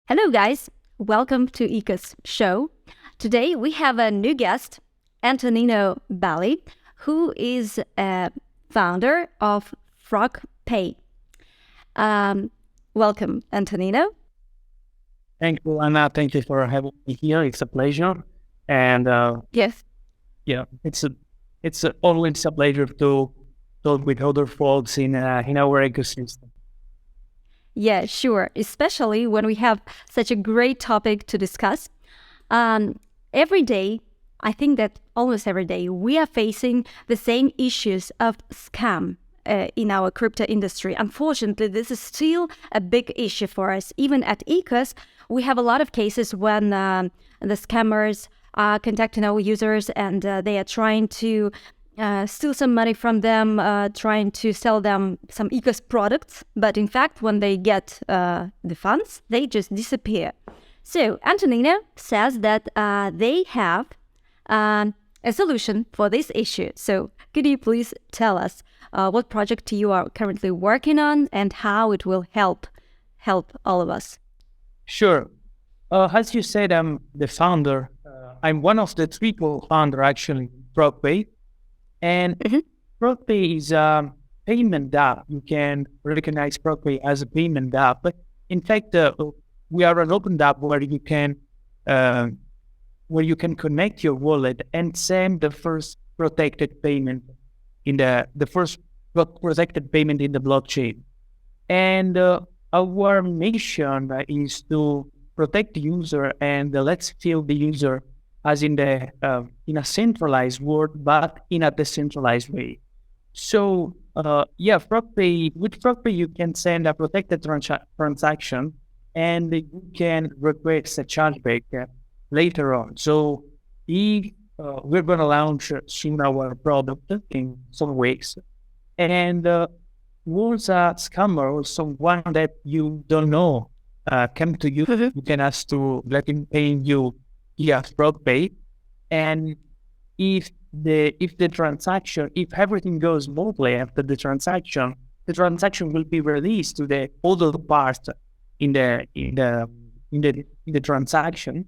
Hello guys, welcome to Ika's show. Today we have a new guest, Antonino Bali, who is a founder of FrogPay. Welcome, Antonino. Thank you, Anna. Thank you for having me here. It's a pleasure. And Yes. it's always a pleasure to talk with other folks in our ecosystem. Yeah, sure. Especially when we have such a great topic to discuss. Every day, I think that almost every day, we are facing the same issues of scam in our crypto industry. Unfortunately, this is still a big issue for us. Even at Ecos, we have a lot of cases when the scammers are contacting our users and they are trying to steal some money from them, trying to sell them some Ecos products. But in fact, when they get the funds, they just disappear. So Antonino says that they have a solution for this issue. So could you please tell us what project you are currently working on and how it will help all of us? Sure. As you said, I'm the founder. I'm one of the three co-founder actually, FrogPay. And FrogPay is a payment app. You can recognize FrogPay as a payment app. But in fact, we are an open app where you can connect your wallet and send the first protected payment in the first protected payment in the blockchain. And our mission is to protect the user and let's feel the user as in a centralized world, but in a decentralized way. So FrogPay, with FrogPay, you can send a protected transaction and you can request a chargeback later on. So if we're going to launch soon our product in some weeks, and once a scammer or someone that you don't know come to you, you can ask to let him pay you via FrogPay, and if everything goes smoothly after the transaction will be released to the other part in the transaction.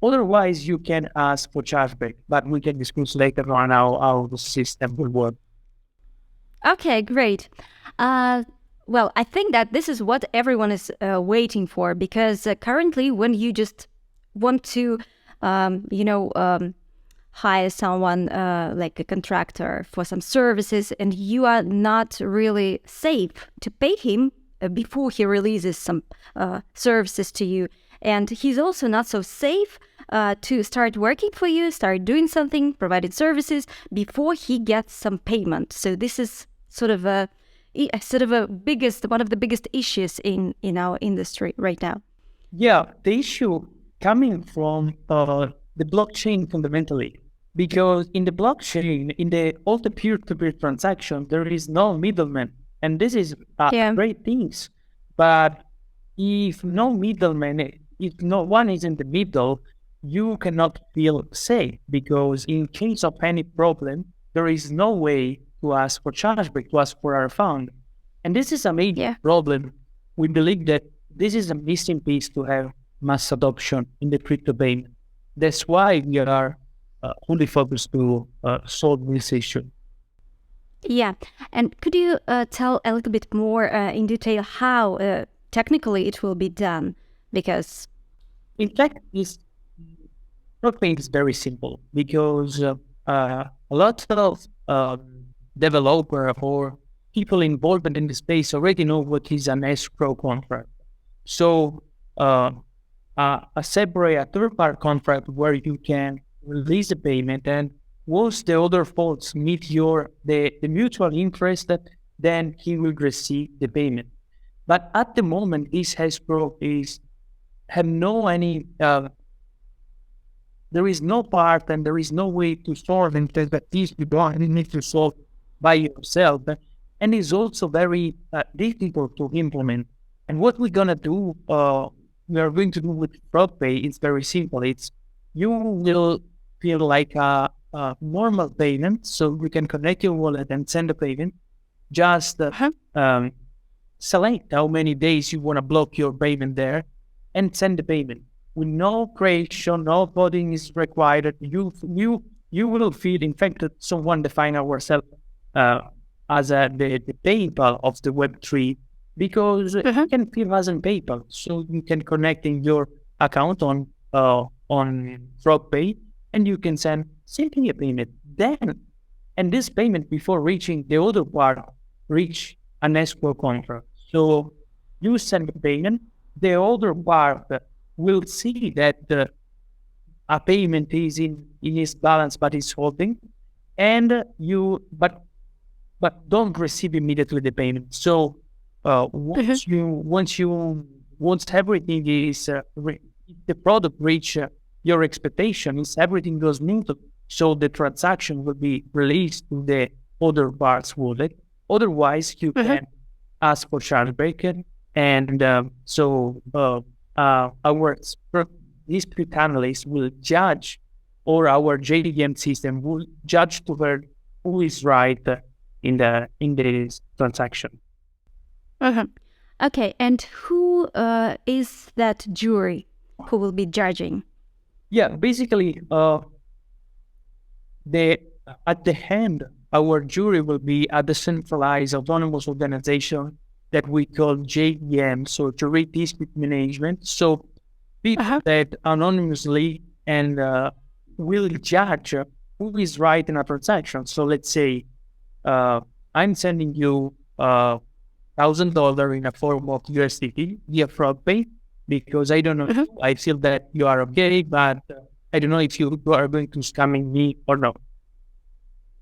Otherwise, you can ask for chargeback, but we can discuss later on how the system will work. Okay, great. Well, I think that this is what everyone is waiting for, because currently when you just want to, hire someone like a contractor for some services and you are not really safe to pay him before he releases some services to you. And he's also not so safe to start working for you, start doing something, providing services before he gets some payment. So this is one of the biggest issues in our industry right now. Yeah, the issue coming from the blockchain fundamentally, because in the blockchain, in all the peer-to-peer transaction, there is no middleman, and this is great things. But if no middleman, if no one is in the middle, you cannot feel safe, because in case of any problem, there is no way to ask for chargeback, to ask for a refund. And this is a major problem. We believe that this is a missing piece to have mass adoption in the crypto payment. That's why we are fully focused to solve this issue. Yeah, and could you tell a little bit more in detail how technically it will be done? Because in fact, this FrogPay is very simple, because a lot of developer or people involved in the space already know what is an escrow contract. So a third-party contract where you can release the payment, and once the other folks meet the mutual interest, then he will receive the payment. But at the moment, this escrow there is no part and there is no way to solve it that this you don't need to solve by yourself, and it's also very difficult to implement. And what we're gonna do, we are going to do with FrogPay is very simple. You will feel like a normal payment. So you can connect your wallet and send a payment. Just select how many days you want to block your payment there and send the payment. With no creation, no coding is required. You will feel, in fact, that someone define ourselves as the PayPal of the Web3 because you can feel as in PayPal. So you can connect in your account on FrogPay and you can send simply a payment. Then, and this payment before reaching the other part, reach an escrow contract. So you send the payment, the other part will see that a payment is in its balance but is holding, and but don't receive immediately the payment. So once everything is the product reach your expectations, everything goes smooth. So the transaction will be released to the other parts wallet. Otherwise, you can ask for chargeback, and our dispute analyst will judge, or our JDM system will judge to her who is right in this transaction. Okay, and who is that jury who will be judging? Yeah, basically, at the end, our jury will be a decentralized autonomous organization that we call JDM, so Jury Dispute Management. So people that anonymously and will judge who is right in a transaction. So let's say I'm sending you $1,000 in a form of USDT via FrogPay because I don't know. I feel that you are okay, but I don't know if you are going to scamming me or not.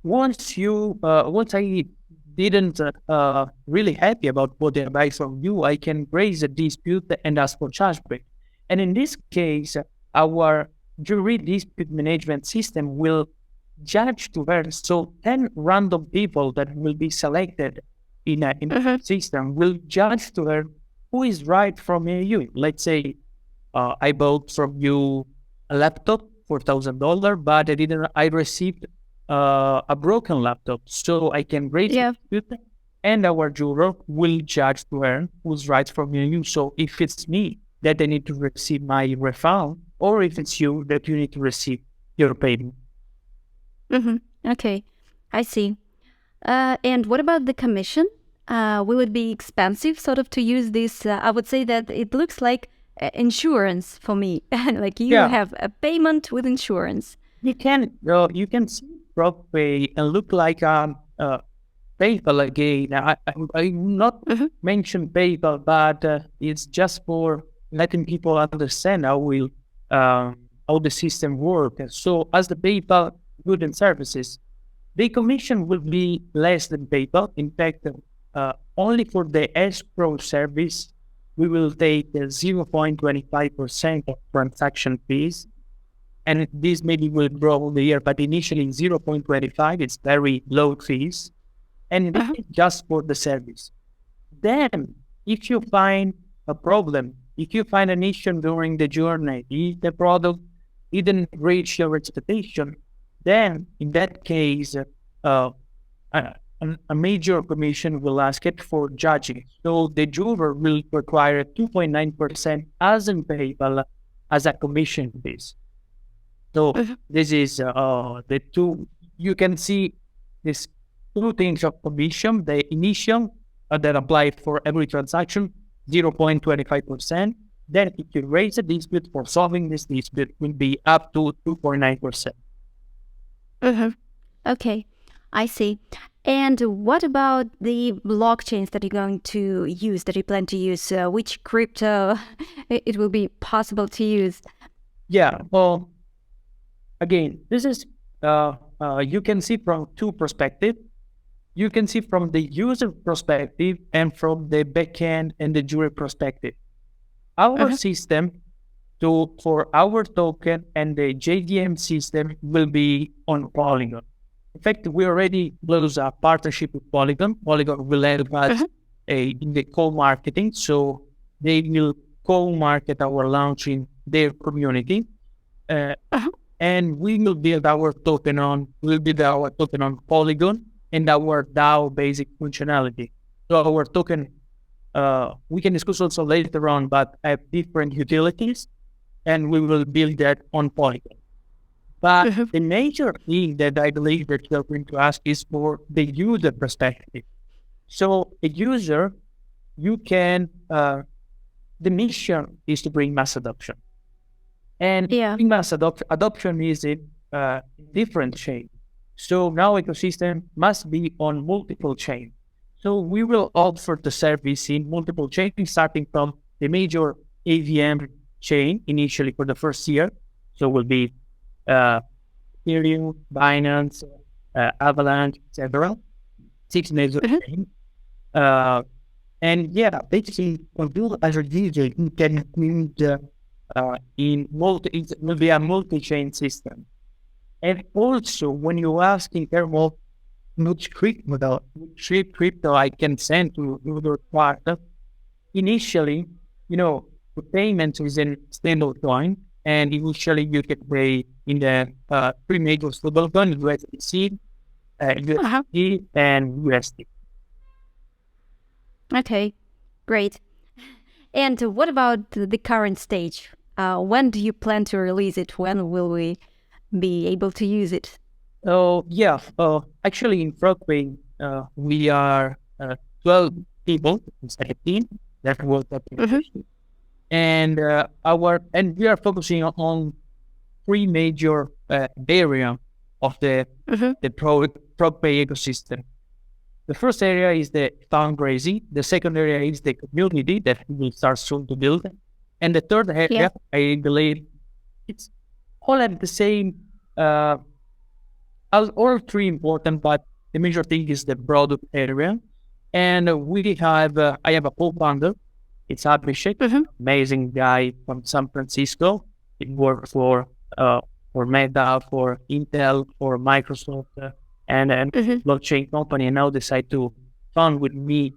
Once I didn't really happy about what they buy from you, I can raise a dispute and ask for chargeback. And in this case, our jury dispute management system will judge to her. So 10 random people that will be selected in a system will judge to her who is right from you. Let's say I bought from you a laptop for $1,000, but I received a broken laptop, so I can raise it, and our juror will judge to her who's right from you. So if it's me that I need to receive my refund, or if it's you that you need to receive your payment. Okay, I see. And what about the commission? Will it be expensive sort of to use this? I would say that it looks like insurance for me. Like you have a payment with insurance. You can see FrogPay and look like PayPal again. I not mention PayPal, but it's just for letting people understand how the system works. So as the PayPal goods and services, the commission will be less than PayPal. In fact, only for the escrow service, we will take 0.25% of transaction fees. And this maybe will grow over the year, but initially 0.25, it's very low fees. And this is just for the service. Then, if you find a problem, if you find an issue during the journey, if the product didn't reach your expectation, then in that case, a major commission will ask it for judging. So the juror will require 2.9% as in PayPal as a commission fees. So this is the two. You can see these two things of commission: the initial that apply for every transaction, 0.25%. Then, if you raise a dispute for solving this dispute, will be up to 2.9%. Okay, I see. And what about the blockchains that you're going to use, that you plan to use? Which crypto it will be possible to use? Yeah. Well. Again, this is, you can see from two perspectives. You can see from the user perspective and from the backend and the jury perspective. Our system for our token and the JDM system will be on Polygon. In fact, we already closed a partnership with Polygon. Polygon will help us in the co-marketing. So they will co-market our launch in their community. and we'll build our token on Polygon and our DAO basic functionality. So our token, we can discuss also later on, but have different utilities, and we will build that on Polygon. But the major thing that I believe that you're going to ask is for the user perspective. So a user, you can, the mission is to bring mass adoption. And bring mass adoption is a different chain. So now ecosystem must be on multiple chains. So we will offer the service in multiple chains, starting from the major AVM chain initially for the first year. So will be Ethereum, Binance, Avalanche, etc. 6 major chains. And yeah, basically, for you as a user, you can build it will be a multi-chain system. And also, when you ask in terms of which crypto I can send to your partner, initially, the payment is in stable coin, and initially you can pay in the three major stable coins, USDC, USD, and USD. Okay, great. And what about the current stage? When do you plan to release it? When will we be able to use it? Oh, yeah. Actually, in FrogPay, we are 12 people inside a team that work at the and we are focusing on three major area of the FrogPay ecosystem. The first area is the fundraising. The second area is the community that we will start soon to build. And the third area, I believe, it's all at the same, all three important, but the major thing is the product area. And I have a co-founder. It's Abhishek, amazing guy from San Francisco. He worked for Meta, for Intel, for Microsoft, and blockchain company, and now decide to fund with me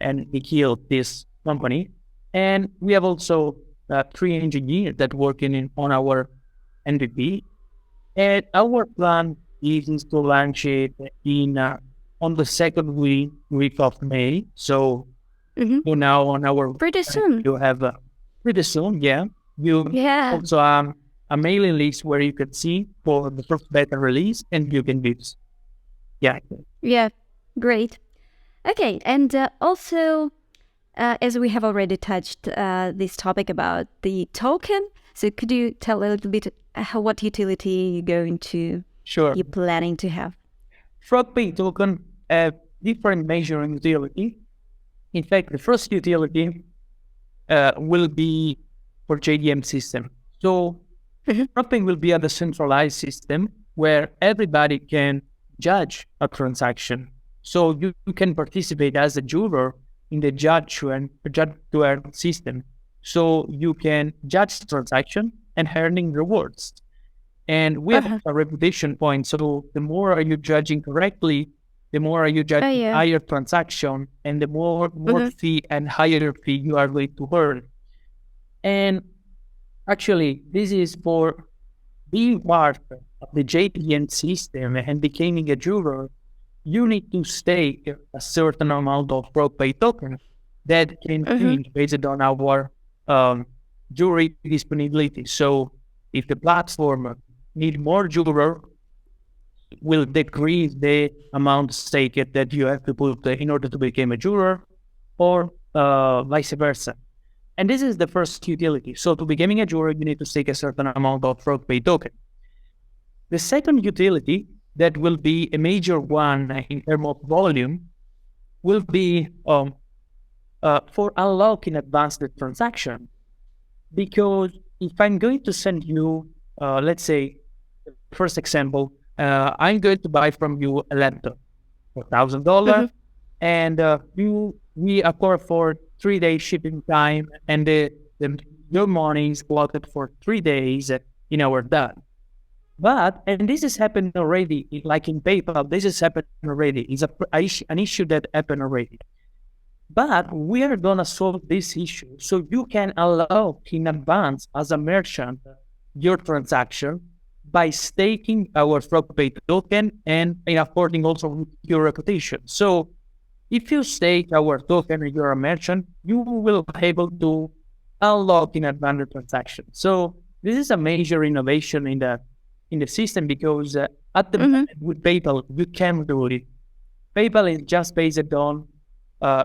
and Nikhil this company. And we have also 3 engineers that working on our MVP. And our plan is to launch it on the second week of May. So now on our pretty soon. You have pretty soon, yeah. Also a mailing list where you can see for the first beta release, and you can use. Yeah, great. Okay, and also, as we have already touched this topic about the token, so could you tell a little bit what utility you're planning to have? FrogPay token have different measuring utility. In fact, the first utility will be for JDM system. So FrogPay will be a decentralized system where everybody can judge a transaction. So you can participate as a juror in the judge to earn system. So you can judge the transaction and earning rewards. And we have a reputation point. So the more are you judging correctly, the more are you judging higher transaction, and the more fee and higher fee you are going to earn. And actually, this is for being part of the JPN system and becoming a juror. You need to stake a certain amount of FrogPay token that can change based on our jury disponibility. So if the platform need more juror, will decrease the amount staked that you have to put in order to become a juror, or vice versa. And this is the first utility. So to becoming a juror, you need to stake a certain amount of FrogPay token. The second utility that will be a major one in terms of volume will be for unlocking advanced transaction. Because if I'm going to send you, let's say, first example, I'm going to buy from you a laptop for $1,000, and we accord for 3-day shipping time, and your money is blocked for 3 days in our DAO. And this has happened already, like in PayPal, this has happened already. It's an issue that happened already. But we are going to solve this issue so you can allow in advance as a merchant your transaction by staking our FrogPay token and in according also with your reputation. So if you stake our token and you're a merchant, you will be able to unlock in advance transaction. So this is a major innovation in the system because at the moment with PayPal you can do it. PayPal is just based on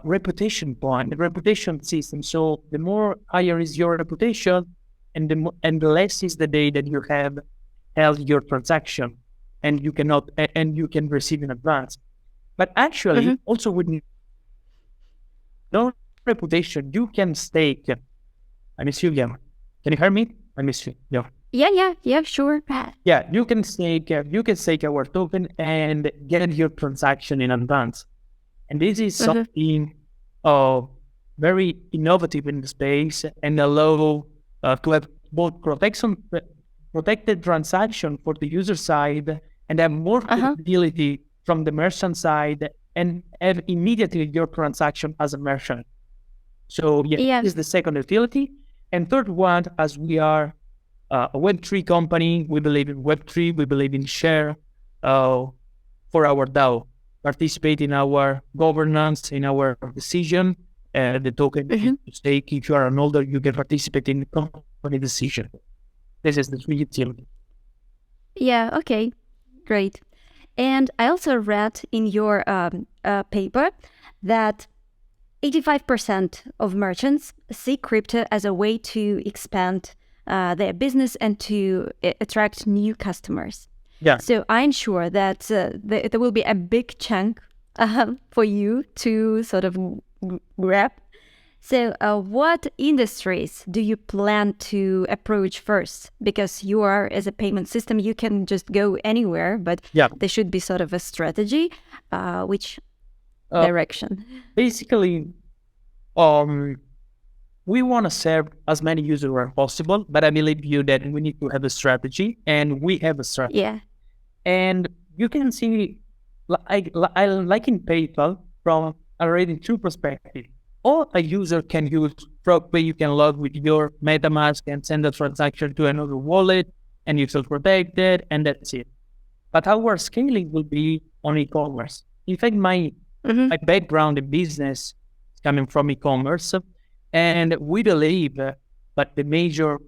reputation point, the reputation system. So the more higher is your reputation, and the less is the day that you have held your transaction, and you cannot and you can receive in advance. But actually, also with no reputation, you can stake. I miss you, yeah. Can you hear me? I miss you, yeah. Yeah, sure. Yeah, you can stake our token and get your transaction in advance. And this is something very innovative in the space and allow to have both protected transaction for the user side and have more flexibility from the merchant side and have immediately your transaction as a merchant. So this is the second utility. And third one, as we are a Web3 company, we believe in Web3, we believe in share for our DAO. Participate in our governance, in our decision. The token you stake, if you are an holder, you can participate in the company decision. This is the three utility. Yeah, okay, great. And I also read in your paper that 85% of merchants see crypto as a way to expand their business and to attract new customers. Yeah. So I'm sure that there will be a big chunk for you to sort of grab. So what industries do you plan to approach first? Because you are, as a payment system, you can just go anywhere, but there should be sort of a strategy. Which direction? Basically, we want to serve as many users as possible, but I believe that we need to have a strategy, and we have a strategy. Yeah. And you can see, I like in PayPal from already two perspectives. Or a user can use FrogPay, you can log with your MetaMask and send a transaction to another wallet, and you feel protected, and that's it. But our scaling will be on e-commerce. In fact, my background in business is coming from e-commerce, and we believe, but the major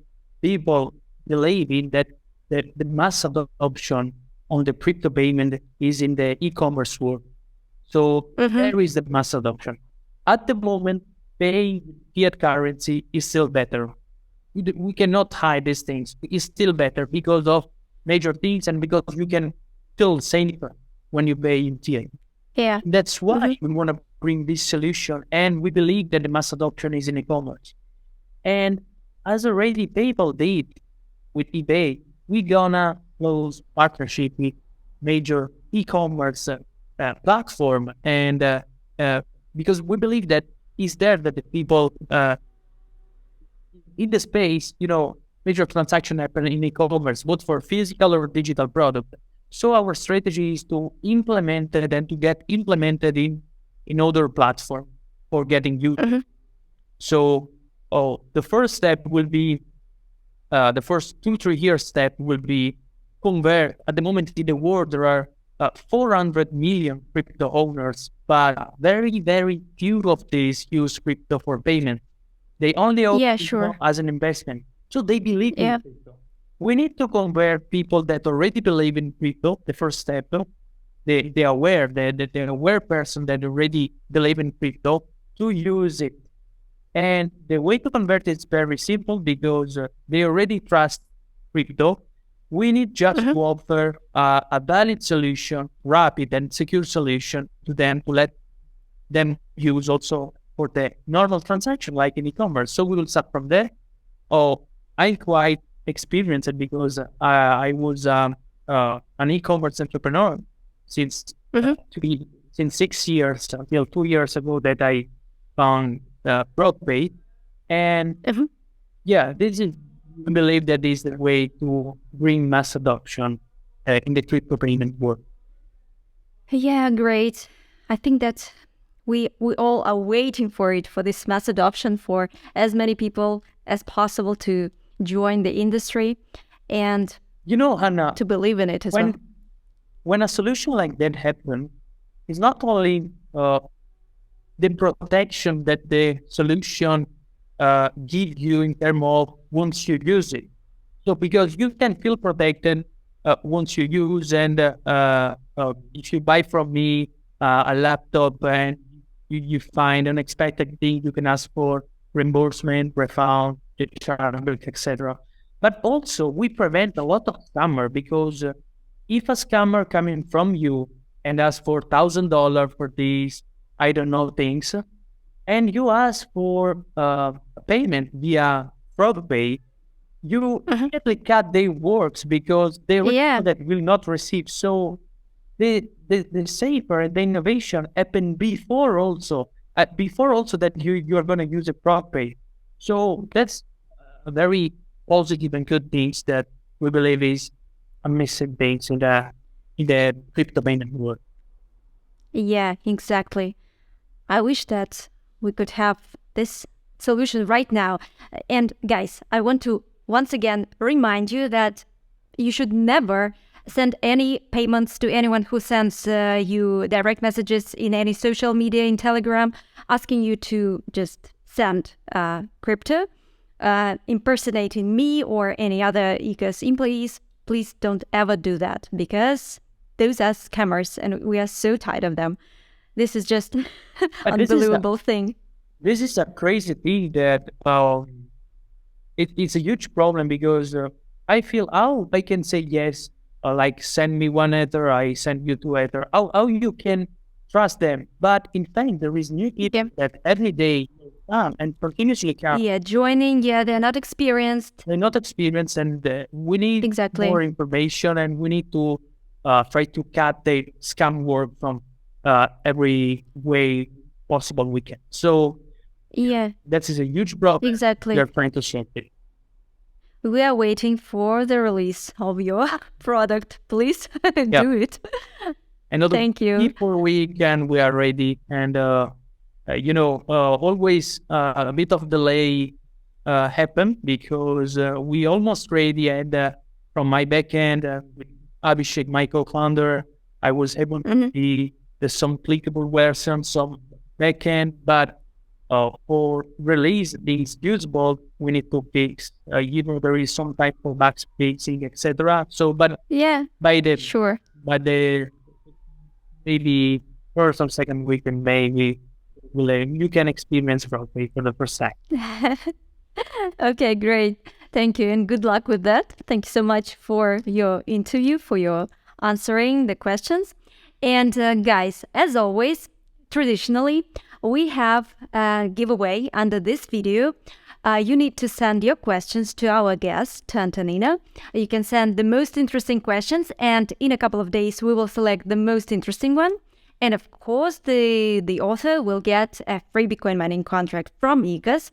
people believe in that the mass adoption on the crypto payment is in the e-commerce world. So there is the mass adoption. At the moment, paying fiat currency is still better. We cannot hide these things. It's still better because of major things and because you can still save when you pay in fiat. Yeah. That's why we want to bring this solution, and we believe that the mass adoption is in e-commerce. And as already PayPal did with eBay, we're gonna close partnership with major e-commerce platform, and because we believe that is there that the people in the space, major transaction happen in e-commerce, both for physical or digital product. So our strategy is to implement it and to get implemented in other platform for getting users. So the first step will be, the first 2-3 year step will be convert. At the moment in the world, there are 400 million crypto owners, but very, very few of these use crypto for payment. They only own crypto as an investment. So they believe in crypto. We need to convert people that already believe in crypto, the first step. They aware, the aware person that already believe in crypto, to use it. And the way to convert it is very simple because they already trust crypto. We need just to offer a valid solution, rapid and secure solution to them, to let them use also for the normal transaction like in e-commerce. So we will start from there. I'm quite experienced because I was an e-commerce entrepreneur since 6 years until 2 years ago that I found FrogPay. And this is, I believe that is the way to bring mass adoption in the crypto payment world. Yeah, great. I think that we all are waiting for it, for this mass adoption, for as many people as possible to join the industry. And Hannah, to believe in it as well. when a solution like that happens, it's not only the protection that the solution give you in terms of once you use it. So because you can feel protected once you use, and if you buy from me a laptop and you find unexpected thing, you can ask for reimbursement, refund, etc. But also we prevent a lot of scammer, because if a scammer coming from you and ask for $1,000 for these, I don't know, things, and you ask for payment via FrogPay, you immediately cut their works, because they Yeah. that will not receive. So the safer and the innovation happened before also that you are going to use a FrogPay. So that's a very positive and good things that we believe is a missing things in the crypto payment world. Yeah, exactly. I wish that we could have this solution right now. And guys, I want to once again remind you that you should never send any payments to anyone who sends you direct messages in any social media, in Telegram, asking you to just send crypto, impersonating me or any other ECOS employees. Please don't ever do that, because those are scammers and we are so tired of them. This is just unbelievable thing. This is a crazy thing that it's a huge problem, because I feel, how I can say yes, like send me one Ether, I send you two Ether. How you can trust them? But in fact, there is new people that every day come and continuously come. Yeah, joining. Yeah, they're not experienced. They're not experienced, and we need more information, and we need to try to cut the scam work from every way possible we can. So yeah, that is a huge problem. Exactly. We are trying to solve it. We are waiting for the release of your product. Please do it. Thank you. Before we can, we are ready. And, always a bit of delay happen, because we almost ready. And from my backend, with Abhishek, my co-founder, I was able to see some clickable version, some backend, but for release these usable, we need to fix. There is some type of bug fixing, etc. So, but by the maybe first or second week in May, you can experience FrogPay for the first time. Okay, great. Thank you, and good luck with that. Thank you so much for your interview, for your answering the questions. And guys, as always, traditionally, we have a giveaway under this video. You need to send your questions to our guest, to Antonino. You can send the most interesting questions, and in a couple of days, we will select the most interesting one. And of course, the author will get a free Bitcoin mining contract from ECOS.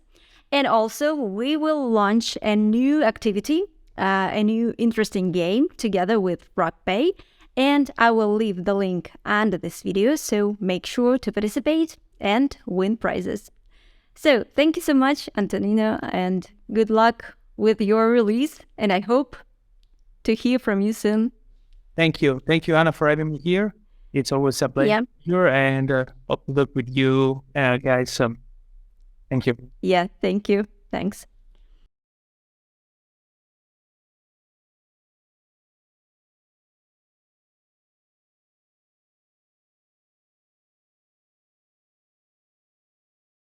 And also, we will launch a new activity, a new interesting game together with FrogPay. And I will leave the link under this video, so make sure to participate and win prizes. So thank you so much, Antonino, and good luck with your release. And I hope to hear from you soon. Thank you. Thank you, Anna, for having me here. It's always a pleasure, and hope to work with you guys. Thank you. Yeah, thank you. Thanks.